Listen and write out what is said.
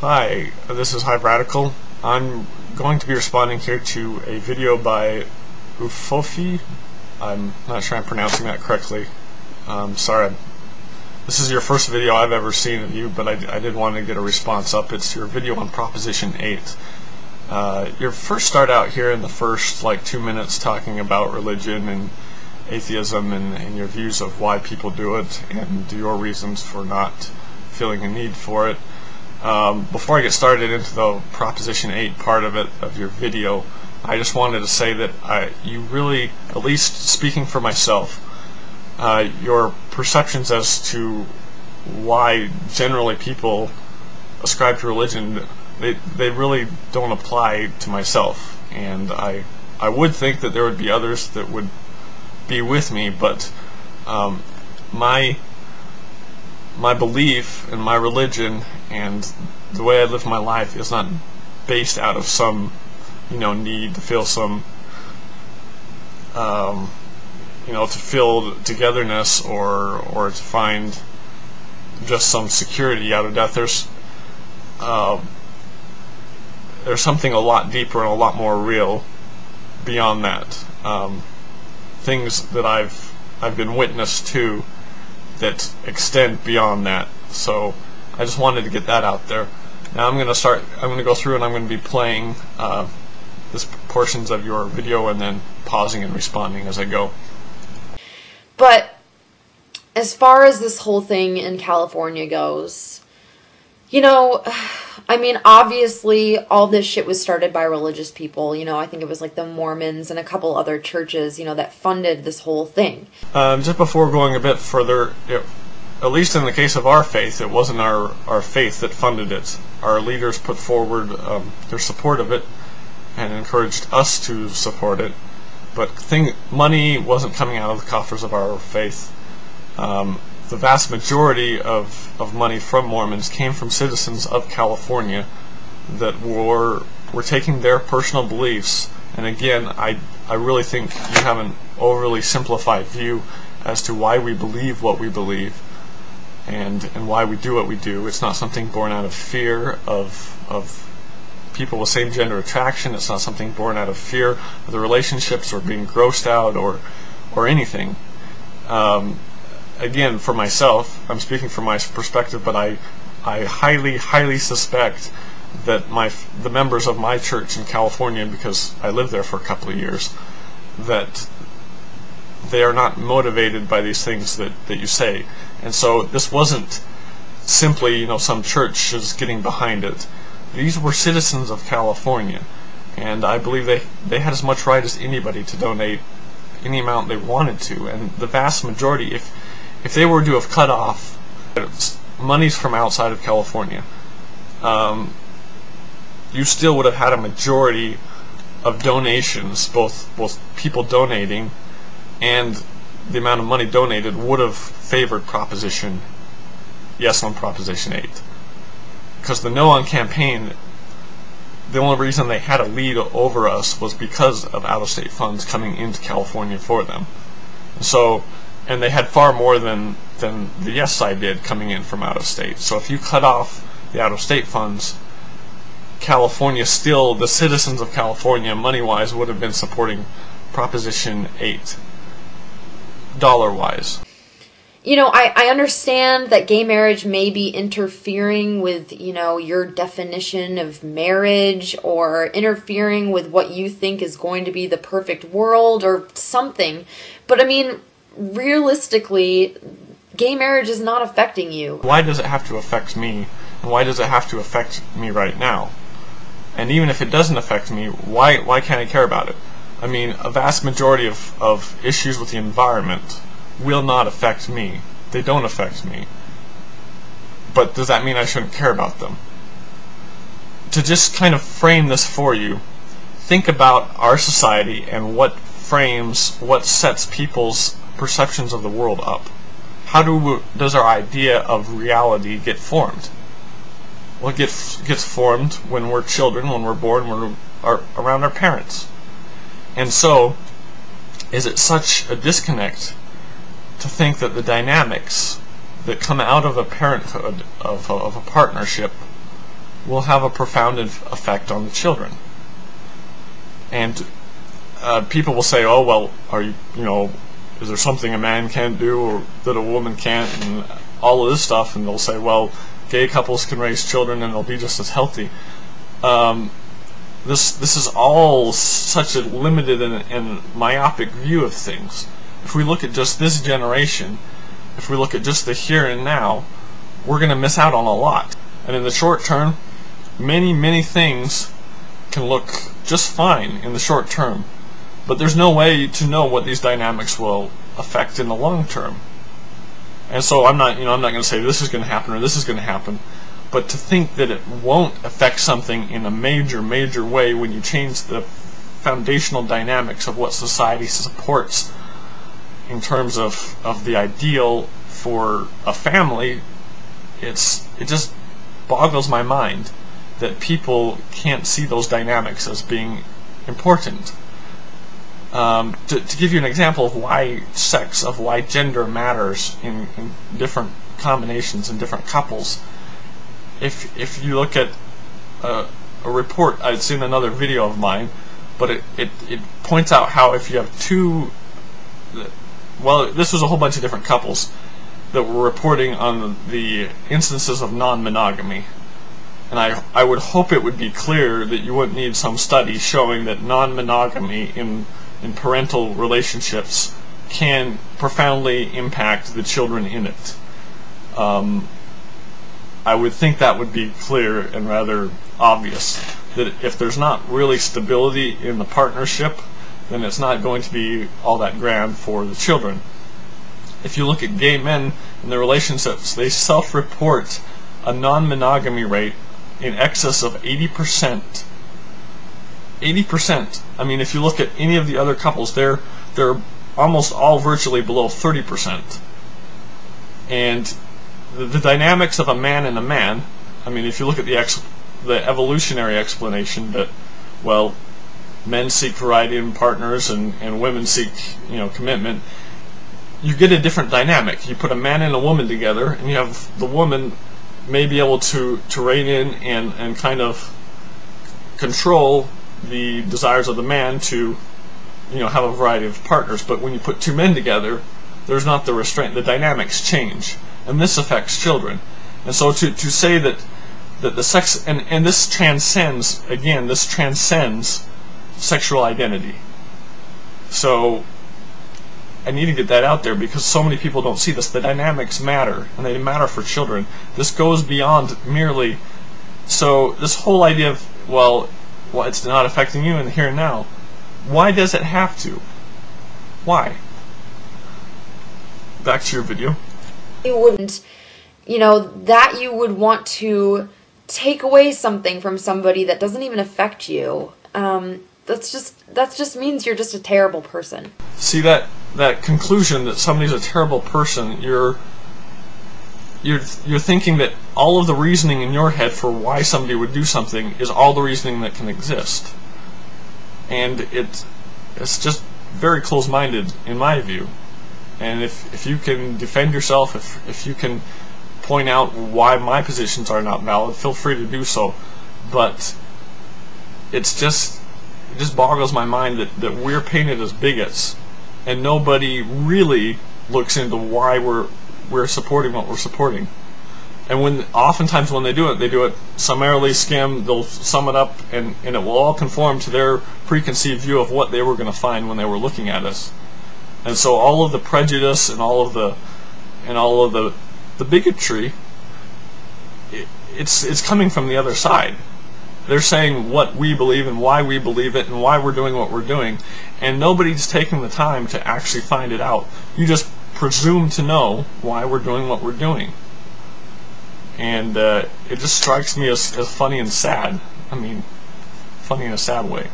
Hi, this is Hive Radical. I'm going to be responding here to a video by Ufofi. I'm not sure I'm pronouncing that correctly. Sorry. This is your first video I've ever seen of you, but I did want to get a response up. It's your video on Proposition 8. You first start out here in the first 2 minutes talking about religion and atheism and your views of why people do it and your reasons for not feeling a need for it. Before I get started into the Proposition 8 part of your video, I just wanted to say that you really, at least speaking for myself, your perceptions as to why generally people ascribe to religion, they really don't apply to myself. And I would think that there would be others that would be with me, but my belief in my religion and the way I live my life is not based out of some need to feel some to feel togetherness or to find just some security out of death. There's something a lot deeper and a lot more real beyond that. Things that I've been witness to that extend beyond that. So I just wanted to get that out there. Now I'm going to go through and I'm going to be playing this portions of your video and then pausing and responding as I go. But as far as this whole thing in California goes, I mean, obviously all this shit was started by religious people. I think it was like the Mormons and a couple other churches, that funded this whole thing. Just before going a bit further, at least in the case of our faith, it wasn't our faith that funded it. Our leaders put forward their support of it and encouraged us to support it. But money wasn't coming out of the coffers of our faith. The vast majority of money from Mormons came from citizens of California that were taking their personal beliefs. And again, I really think you have an overly simplified view as to why we believe what we believe and why we do what we do. It's not something born out of fear of people with same gender attraction. It's not something born out of fear of the relationships or being grossed out or anything. Again, for myself, I'm speaking from my perspective, but I highly suspect that the members of my church in California, because I lived there for a couple of years, that they are not motivated by these things that you say. And so this wasn't simply some church is getting behind it. These were citizens of California, and I believe they had as much right as anybody to donate any amount they wanted to. And the vast majority, if they were to have cut off monies from outside of California, you still would have had a majority of donations, both people donating and the amount of money donated would have favored Proposition Yes on Proposition 8. Because the No on campaign, the only reason they had a lead over us was because of out-of-state funds coming into California for them. And they had far more than the Yes side did coming in from out-of-state. So if you cut off the out-of-state funds, California still, the citizens of California, money-wise, would have been supporting Proposition 8, dollar-wise. I understand that gay marriage may be interfering with, your definition of marriage or interfering with what you think is going to be the perfect world or something. But I mean, realistically, gay marriage is not affecting you. Why does it have to affect me? And why does it have to affect me right now? And even if it doesn't affect me, why can't I care about it? I mean, a vast majority of issues with the environment will not affect me. They don't affect me. But does that mean I shouldn't care about them? To just kind of frame this for you, think about our society and what sets people's perceptions of the world up. How does our idea of reality get formed? Well, it gets formed when we're children, when we're born, when we're around our parents. And so, is it such a disconnect to think that the dynamics that come out of a parenthood, of a partnership, will have a profound effect on the children. And people will say, oh, well, is there something a man can't do or that a woman can't, and all of this stuff, and they'll say, well, gay couples can raise children and they'll be just as healthy. This is all such a limited and myopic view of things. If we look at just this generation, if we look at just the here and now, we're going to miss out on a lot. And in the short term, many things can look just fine in the short term, but there's no way to know what these dynamics will affect in the long term. And so I'm not going to say this is going to happen or this is going to happen, but to think that it won't affect something in a major way when you change the foundational dynamics of what society supports in terms of the ideal for a family, it just boggles my mind that people can't see those dynamics as being important. To give you an example of why sex, of why gender matters in different combinations and different couples, if you look at a report, I'd seen another video of mine, but it points out how if you have two, well, this was a whole bunch of different couples that were reporting on the instances of non-monogamy. And I would hope it would be clear that you wouldn't need some study showing that non-monogamy in parental relationships can profoundly impact the children in it. I would think that would be clear and rather obvious, that if there's not really stability in the partnership, then it's not going to be all that grand for the children. If you look at gay men and their relationships, they self-report a non-monogamy rate in excess of 80%. 80%. I mean, if you look at any of the other couples, they're almost all virtually below 30%. And the dynamics of a man and a man, I mean, if you look at the evolutionary explanation that, well, men seek variety in partners and women seek, commitment, you get a different dynamic. You put a man and a woman together, and you have the woman may be able to rein in and kind of control the desires of the man to, have a variety of partners. But when you put two men together, there's not the restraint. The dynamics change, and this affects children. And so to say that the sex, and this transcends, again, this transcends sexual identity. So I need to get that out there because so many people don't see this. The dynamics matter, and they matter for children. This goes beyond merely, so this whole idea of, well, it's not affecting you in the here and now. Why does it have to? Why? Back to your video. You wouldn't, that you would want to take away something from somebody that doesn't even affect you. That just means you're just a terrible person. See, that conclusion that somebody's a terrible person, you're thinking that all of the reasoning in your head for why somebody would do something is all the reasoning that can exist. And it's just very close-minded in my view. And if you can defend yourself, if you can point out why my positions are not valid, feel free to do so. But it just boggles my mind that we're painted as bigots, and nobody really looks into why we're supporting what we're supporting. And oftentimes when they do it summarily skim, they'll sum it up, and it will all conform to their preconceived view of what they were going to find when they were looking at us. And so all of the prejudice and all of the bigotry, it's coming from the other side. They're saying what we believe and why we believe it and why we're doing what we're doing, and nobody's taking the time to actually find it out. You just presume to know why we're doing what we're doing. And it just strikes me as funny and sad. I mean, funny in a sad way.